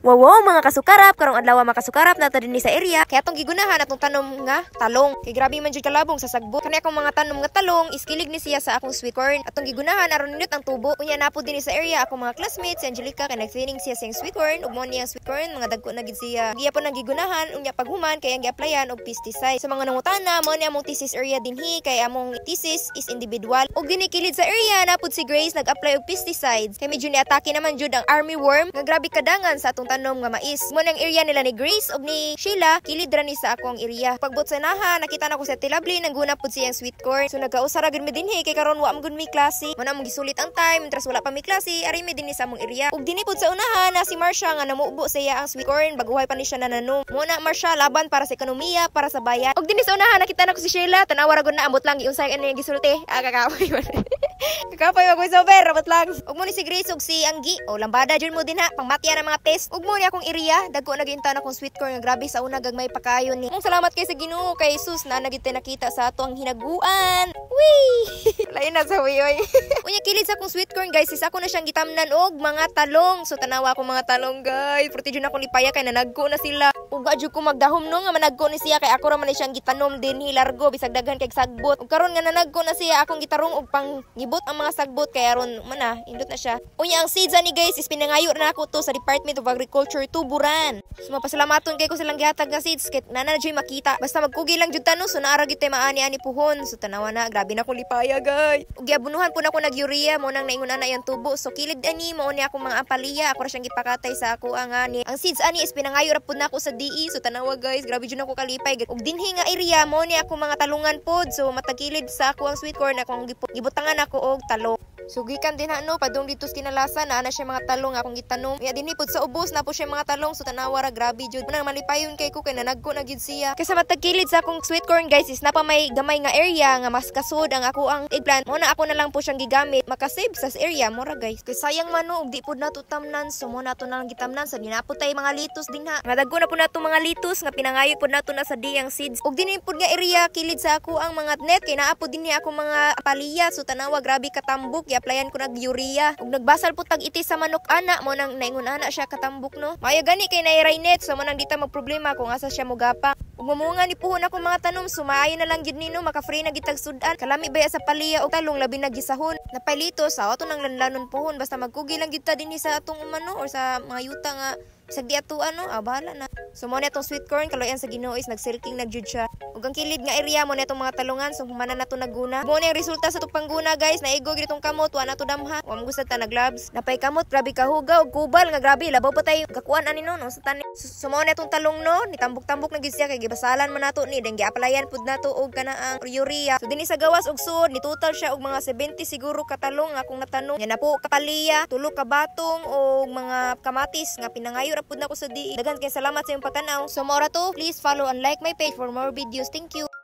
Wow, mga kasukarap, karong adlaw mga kasukarap nato dinhi sa area. Kaya atong gigunahan atong tanom nga talong. Kay grabe man jud kalabong sa sagbot. Kani akong mga tanom nga talong, iskilig ni siya sa akong sweet corn. Atong gigunahan aron nindot ang tubo. Unya napo dinhi sa area akong mga classmates, si Angelica kay nagtraining siya sa sweet corn, ug mo niya sweet corn, mga dagko na gid siya. Giya po nang gigunahan unya paghuman kay ang gi-applyan og pesticide. Sa mga nangutana, mo ni among thesis area dinhi kay among thesis is individual. Ug dinhi kilid sa area napud si Grace nag-apply og pesticides. Kay medyo ni atake naman jud ang army worm nga grabe kadangan sa atong tanom nga mais. Mo nang area nila ni Grace ug ni Sheila kilid ra ni sa akong area. Pagbot sa naha nakita na ko sa Tilabli nangguna pud siyang sweet corn. So nagkausara gid mi dinhi kay karon wa am gud mi klase. Mo na mong gisulit ang time tras wala pa mi klase ari mi dinhi sa among area. Ug dinhi pud sa unahan na si Marsha nga namubo sa iya ang sweet corn baguhay pa ni siya nananom. Mo na Marsha laban para sa ekonomiya para sa bayan. Ug dinhi sa unahan nakita na ko si Sheila tanawa ra gud na ambot lang giunsay ani gisulti. Kakapoy man. Kakapoy mag sober rabot lang. Ug mo ni si Grace ug si Anggi o lambada jud mo din ha pangmatya ng mga test. Ug mo ni akong area dagko naginta na kong sweet corn nga grabe sa una gagmay pakayon ni. Salamat kay sa Ginoo kay Jesus na nagite nakita sa ato ang hinaguan. Wee! Lain na sa wiyoy. Unya kilid sa akong sweet corn guys, isa ko na siyang gitamnan og mga talong. So tanawa ko mga talong guys. Purti jud na akong lipaya kay nanagko na sila. Ug adyo ko magdahom no nga managko ni siya kay ako ra man siyang gitanom din hilargo bisag daghan kay sagbot. Ug karon nga nanagko na siya akong gitarong og pang gibot ang mga sagbot kay aron man indot na siya. Unya ang seeds ani guys is pinangayo na ako to sa Department of Agriculture Tuburan. So mapasalamaton kay ko silang gihatag nga seeds kay nana jud makita. Basta magkugi lang jud tanong so naara gid tay maani-ani puhon. So tanawa na grabe na ko lipaya guys. Ug giabunuhan po na ko nag-urea mo nang naingon ana yang tubo. So kilid ani mo ni ako mga apalya ako ra siyang gipakatay sa ako ang ani. Ang seeds ani is pinangayo ra pud na ako sa DE. So tanawa guys grabe jud ako kalipay. Ug dinhi nga area mo ni ako mga talungan pod. So matagilid sa ako ang sweet corn akong gibutangan ako og talong. So gikan din no padung dito sa kinalasan na ana siya mga talong akong gitanom. Ya dinhi pod sa ubos na po siya mga talong so tanawa ra grabe jud. Nang malipayon kay ko kay nanagko na gid siya. Kay sa matagilid sa akong sweet corn guys is napa may gamay nga area nga mas kasod ang ako ang eggplant. Mo na ako na lang po siyang gigamit makasave sa area mo ra guys. Kay sayang man no ug di pod nato tamnan so mo nato na lang gitamnan sa dinapod tay mga litos din ha. Nadagko na po nato mga litos nga pinangayo pod nato na sa diyang seeds. Ug dinhi pod nga area kilid sa ako ang mga net kay naa pod dinhi ako mga apalya so tanawa grabe katambok applyan ko nag-urea. Ug nagbasal po tag iti sa manok ana mo nang naingon ana siya katambok no. Maya gani kay nairay net so mo nang dita magproblema kung asa siya mogapa. Ug mamunga ni puhon ako mga tanom sumaayo na lang gid nino maka-free na gitag sudan. Kalami baya sa paliya og talong labi na gisahon. Napalito sa ato nang lanlanon puhon basta magkugi lang gid ta dinhi sa atong umano or sa mga yuta nga bisag di ato bahala na. So mo na itong sweet corn kaloyan sa Ginoo is nagsilking nagjud siya. Ug ang kilid nga area mo na itong mga talungan so humana na to naguna. Mo na yung resulta sa itong pangguna guys naigo gid itong kamot wa na to damha. Wa mo gusto ta naglabs. Napay kamot grabe kahuga ug kubal nga grabe labaw pa tayo kakuan ani no sa tani. So mo na itong talong no nitambok-tambok na gid siya kay gibasalan man nato ni deng gi-applyan pud nato og kana ang urea. So dinhi sa gawas og sud ni total siya og mga 70 siguro ka talong nga akong natanong. Yan na po kapaliya, tulo ka batong og mga kamatis nga pinangayo ra pud nako sa DE. Daghan kay salamat sa imong pagtanaw. So mora to, please follow and like my page for more videos. Thank you.